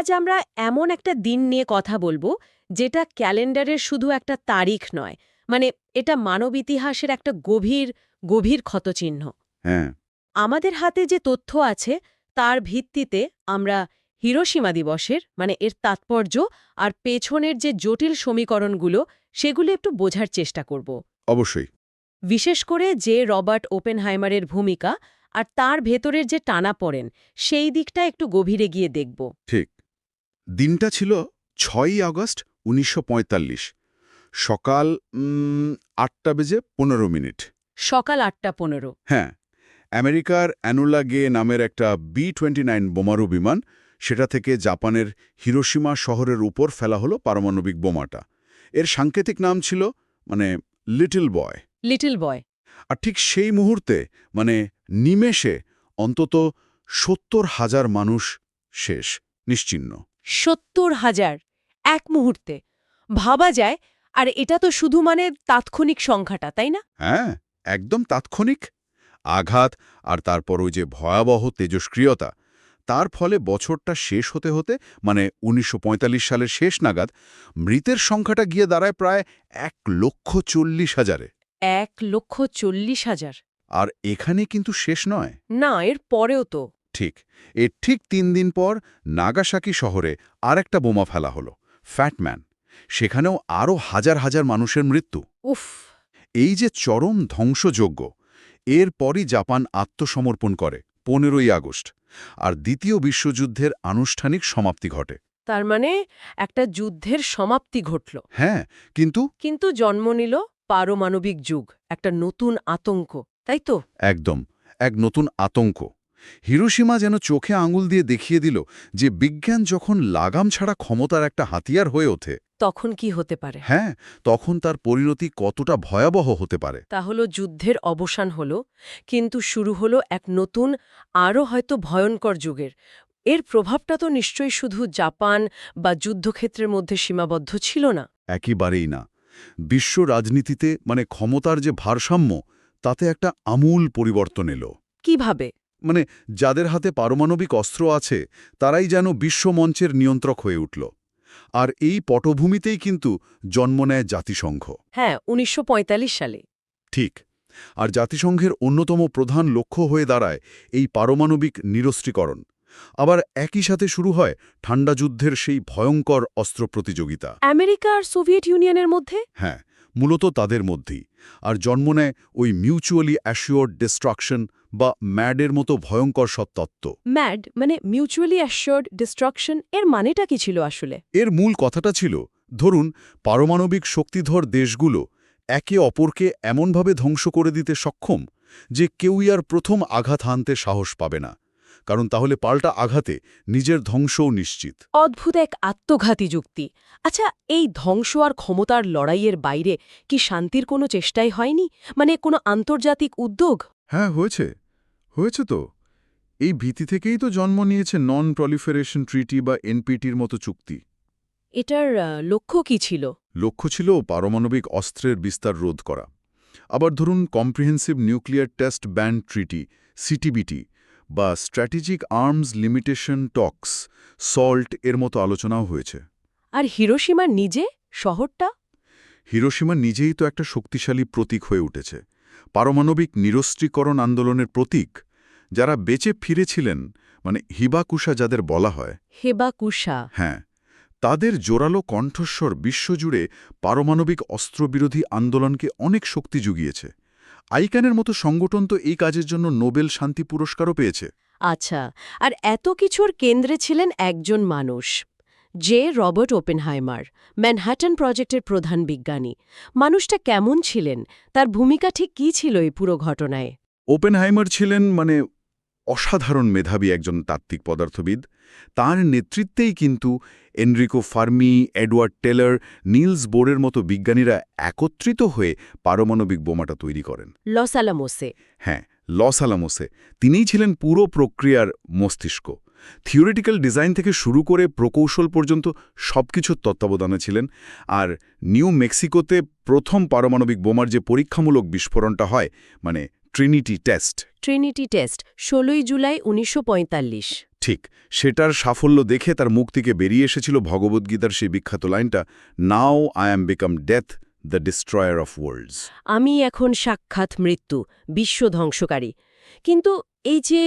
আজ আমরা এমন একটা দিন নিয়ে কথা বলবো যেটা ক্যালেন্ডারের শুধু একটা তারিখ নয়, মানে এটা মানব ইতিহাসের একটা গভীর গভীর ক্ষতচিহ্ন। হ্যাঁ। আমাদের হাতে যে তথ্য আছে তার ভিত্তিতে আমরা হিরোশিমা দিবসের মানে এর তাৎপর্য আর পেছনের যে জটিল সমীকরণগুলো সেগুলো একটু বোঝার চেষ্টা করব। অবশ্যই। বিশেষ করে যে রবার্ট ওপেনহাইমারের ভূমিকা আর তার ভেতরের যে টানাপোড়েন সেই দিকটা একটু গভীরে গিয়ে দেখব। ঠিক। দিনটা ছিল ৬ই আগস্ট ১৯৪৫, সকাল ৮:১৫। সকাল ৮:১৫। হ্যাঁ, আমেরিকার অ্যানোলা গে নামের একটা B-29 বোমারু বিমান, সেটা থেকে জাপানের হিরোশিমা শহরের উপর ফেলা হলো পারমাণবিক বোমাটা। এর সাংকেতিক নাম ছিল লিটল বয়। Little boy. আর ঠিক সেই মুহূর্তে নিমেষে অন্তত ৭০,০০০ মানুষ শেষ, নিশ্চিহ্ন। ৭০,০০০ এক মুহূর্তে ভাবা যায়। আর এটা তো শুধু তাৎক্ষণিক সংখ্যাটা, তাই না? হ্যাঁ, একদম তাৎক্ষণিক আঘাত। আর তারপর ওই যে ভয়াবহ তেজস্ক্রিয়তা, তার ফলে বছরটা শেষ হতে হতে ১৯৪৫ সালের শেষ নাগাদ মৃতের সংখ্যাটা গিয়ে দাঁড়ায় প্রায় ১,৪০,০০০-এ। ১,৪০,০০০। আর এখানে কিন্তু শেষ নয়। না, এর পরেও তো। ঠিক। এর ঠিক ৩ দিন পর নাগাসাকি শহরে আরেকটা বোমা ফেলা হলো, ফ্যাটম্যান। সেখানেও আরও হাজার হাজার মানুষের মৃত্যু। উফ। এই যে চরম ধ্বংসযজ্ঞ, এরপরই জাপান আত্মসমর্পণ করে ১৫ই আগস্ট, আর দ্বিতীয় বিশ্বযুদ্ধের আনুষ্ঠানিক সমাপ্তি ঘটে। তার মানে একটা যুদ্ধের সমাপ্তি ঘটল। হ্যাঁ, কিন্তু কিন্তু জন্ম নিল পারমাণবিক যুগ, একটা নতুন আতঙ্ক, তাই তো? একদম, এক নতুন আতঙ্ক। হিরোশিমা যেন চোখে আঙুল দিয়ে দেখিয়ে দিল যে বিজ্ঞান যখন লাগাম ছাড়া ক্ষমতার একটা হাতিয়ার হয়ে ওঠে, তখন কি হতে পারে? হ্যাঁ, তখন তার পরিণতি কতটা ভয়াবহ হতে পারে। তাহলে যুদ্ধের অবসান হলো, কিন্তু শুরু হলো এক নতুন, আরও হয়তো ভয়ঙ্কর যুগের। এর প্রভাবটা তো নিশ্চয়ই শুধু জাপান বা যুদ্ধক্ষেত্রের মধ্যে সীমাবদ্ধ ছিল না। একেবারেই না। বিশ্ব রাজনীতিতে ক্ষমতার যে ভারসাম্য, তাতে একটা আমূল পরিবর্তন এলো। কিভাবে? যাদের হাতে পারমাণবিক অস্ত্র আছে তারাই যেন বিশ্বমঞ্চের নিয়ন্ত্রক হয়ে উঠল। আর এই পটভূমিতেই কিন্তু জন্ম নেয় জাতিসংঘ। হ্যাঁ, ১৯৪৫ সালে। ঠিক। আর জাতিসংঘের অন্যতম প্রধান লক্ষ্য হয়ে দাঁড়ায় এই পারমাণবিক নিরস্ত্রীকরণ। আবার একই সাথে শুরু হয় ঠান্ডা যুদ্ধের সেই ভয়ঙ্কর অস্ত্র প্রতিযোগিতা। আমেরিকা আর সোভিয়েত ইউনিয়নের মধ্যে? হ্যাঁ, মূলত তাদের মধ্যেই। আর জন্ম নেয় ওই মিউচুয়ালি অ্যাসিওর্ড ডিস্ট্রাকশন বা ম্যাডের মতো ভয়ঙ্কর সব তত্ত্ব। ম্যাড মানে মিউচুয়ালি অ্যাসিওর্ড ডিস্ট্রাকশন, এর মানেটা কি ছিল আসলে? এর মূল কথাটা ছিল, ধরুন পারমাণবিক শক্তিধর দেশগুলো একে অপরকে এমনভাবে ধ্বংস করে দিতে সক্ষম যে কেউই আর প্রথম আঘাত হানতে সাহস পাবে না, কারণ তাহলে পাল্টা আঘাতে নিজের ধ্বংসও নিশ্চিত। অদ্ভুত এক আত্মঘাতী যুক্তি। আচ্ছা, এই ধ্বংস আর ক্ষমতার লড়াইয়ের বাইরে কি শান্তির কোনো চেষ্টাই হয়নি? কোনো আন্তর্জাতিক উদ্যোগ? হ্যাঁ, হয়েছে তো। এই ভীতি থেকেই তো জন্ম নিয়েছে নন প্রলিফারেশন ট্রিটি বা এনপিটির মতো চুক্তি। এটার লক্ষ্য কি ছিল? লক্ষ্য ছিল পারমাণবিক অস্ত্রের বিস্তার রোধ করা। আবার ধরুন comprehensive nuclear test ban treaty, CTBT, বা strategic arms limitation talks, SALT এর মতো আলোচনাও হয়েছে। আর হিরোশিমার নিজে শহরটা? হিরোশিমা নিজেই তো একটা শক্তিশালী প্রতীক হয়ে উঠেছে, পারমাণবিক নিরস্ত্রীকরণ আন্দোলনের প্রতীক। যারা বেঁচে ফিরেছিলেন, হিবাকুশা যাদের বলা হয়, হেবাকুশা। হ্যাঁ, তাদের জোরালো কণ্ঠস্বর বিশ্বজুড়ে পারমাণবিক অস্ত্রবিরোধী আন্দোলনকে অনেক শক্তি জুগিয়েছে। আইক্যানের মতো সংগঠন তো এই কাজের জন্য নোবেল শান্তি পুরস্কারও পেয়েছে। আচ্ছা, আর এত কিছুর কেন্দ্রে ছিলেন একজন মানুষ, যে রবার্ট ওপেনহাইমার, ম্যানহাটন প্রজেক্টের প্রধান বিজ্ঞানী। মানুষটা কেমন ছিলেন? তার ভূমিকা ঠিক কী ছিল এই পুরো ঘটনায়? ওপেনহাইমার ছিলেন অসাধারণ মেধাবী একজন তাত্ত্বিক পদার্থবিদ। তার নেতৃত্বেই কিন্তু Enrico Fermi, Edward Teller, Niels বোরের মতো বিজ্ঞানীরা একত্রিত হয়ে পারমাণবিক বোমাটা তৈরি করেন। লস আলামোসে। হ্যাঁ, লস আলামোসে। তিনিই ছিলেন পুরো প্রক্রিয়ার মস্তিষ্ক। থিওরিটিক্যাল ডিজাইন থেকে শুরু করে প্রকৌশল পর্যন্ত সবকিছুর তত্ত্বাবধানে ছিলেন। আর নিউ মেক্সিকোতে প্রথম পারমাণবিক বোমার যে পরীক্ষামূলক বিস্ফোরণটা হয়, ট্রিনিটি টেস্ট। ট্রিনিটি টেস্ট ১৬ই জুলাই ১৯৪৫। ঠিক সেটার সাফল্য দেখে তার মুখ থেকে বেরিয়ে এসেছিল ভগবদ্গীতার সেই বিখ্যাত লাইনটা, now I am become death, the destroyer of worlds. আমি এখন সাক্ষাৎ মৃত্যু, বিশ্ব ধ্বংসকারী। কিন্তু এই যে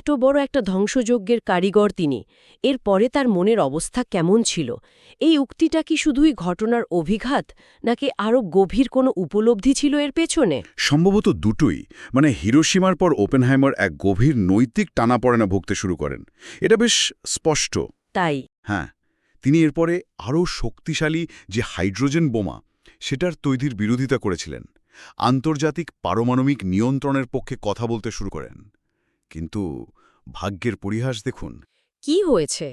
এত বড় একটা ধ্বংসযজ্ঞের কারিগর তিনি, এরপরে তার মনের অবস্থা কেমন ছিল? এই উক্তিটা কি শুধুই ঘটনার অভিঘাত, নাকি আরও গভীর কোনো উপলব্ধি ছিল এর পেছনে? সম্ভবত দুটোই। মানে হিরোশিমার পর ওপেনহাইমার এক গভীর নৈতিক টানাপড়েনা ভুগতে শুরু করেন, এটা বেশ স্পষ্ট। তাই হ্যাঁ, তিনি এরপরে আরও শক্তিশালী যে হাইড্রোজেন বোমা সেটার তৈরির বিরোধিতা করেছিলেন, আন্তর্জাতিক পারমাণবিক নিয়ন্ত্রণের পক্ষে কথা বলতে শুরু করেন। কিন্তু ভাগ্যের পরিহাস দেখুন, কি হয়েছে?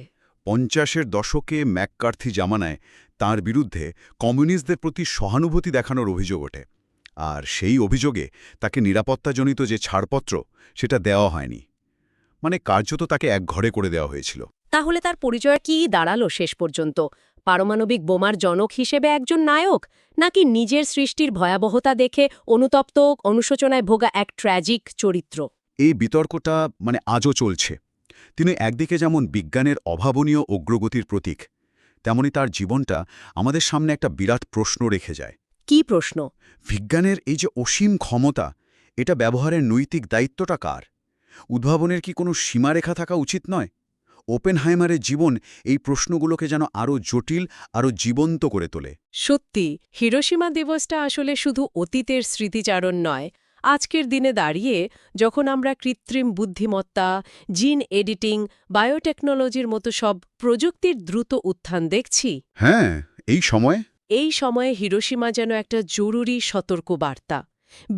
50-এর দশকে ম্যাককার্থি জামানায় তার বিরুদ্ধে কমিউনিস্টদের প্রতি সহানুভূতি দেখানোর অভিযোগ ওঠে, আর সেই অভিযোগে তাকে নিরাপত্তাজনিত যে ছাড়পত্র সেটা দেওয়া হয়নি। মানে কার্যত তাকে একঘরে করে দেওয়া হয়েছিল। তাহলে তার পরিচয় কি দাঁড়ালো শেষ পর্যন্ত? পারমাণবিক বোমার জনক হিসেবে একজন নায়ক, নাকি নিজের সৃষ্টির ভয়াবহতা দেখে অনুতপ্ত, অনুশোচনায় ভোগা এক ট্র্যাজিক চরিত্র? এই বিতর্কটা আজও চলছে। তিনি একদিকে যেমন বিজ্ঞানের অভাবনীয় অগ্রগতির প্রতীক, তেমনি তার জীবনটা আমাদের সামনে একটা বিরাট প্রশ্ন রেখে যায়। কি প্রশ্ন? বিজ্ঞানের এই যে অসীম ক্ষমতা, এটা ব্যবহারের নৈতিক দায়িত্বটা কার? উদ্ভাবনের কি কোনো সীমারেখা থাকা উচিত নয়? ওপেনহাইমারের জীবন এই প্রশ্নগুলোকে যেন আরও জটিল, আরও জীবন্ত করে তোলে। সত্যি, হিরোশিমা দিবসটা আসলে শুধু অতীতের স্মৃতিচারণ নয়। আজকের দিনে দাঁড়িয়ে যখন আমরা কৃত্রিম বুদ্ধিমত্তা, জিন এডিটিং, বায়োটেকনোলজির মতো সব প্রযুক্তির দ্রুত উত্থান দেখছি, হ্যাঁ, এই সময়ে হিরোশিমা যেন একটা জরুরি সতর্কবার্তা।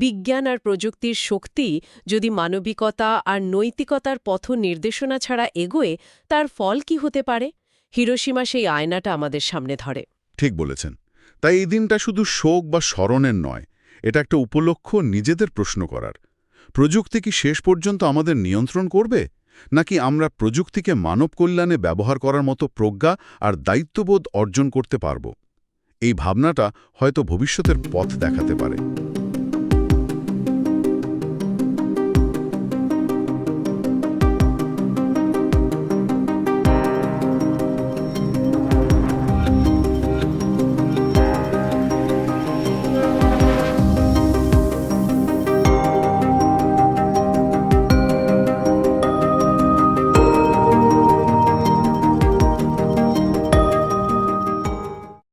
বিজ্ঞান আর প্রযুক্তির শক্তি যদি মানবিকতা আর নৈতিকতার পথ নির্দেশনা ছাড়া এগোয়, তার ফল কি হতে পারে? হিরোশিমা সেই আয়নাটা আমাদের সামনে ধরে। ঠিক বলেছেন। তাই এই দিনটা শুধু শোক বা স্মরণের নয়, এটা একটা উপলক্ষ নিজেদের প্রশ্ন করার। প্রযুক্তি কি শেষ পর্যন্ত আমাদের নিয়ন্ত্রণ করবে, নাকি আমরা প্রযুক্তিকে মানব কল্যাণে ব্যবহার করার মতো প্রজ্ঞা আর দায়িত্ববোধ অর্জন করতে পারব? এই ভাবনাটা হয়তো ভবিষ্যতের পথ দেখাতে পারে।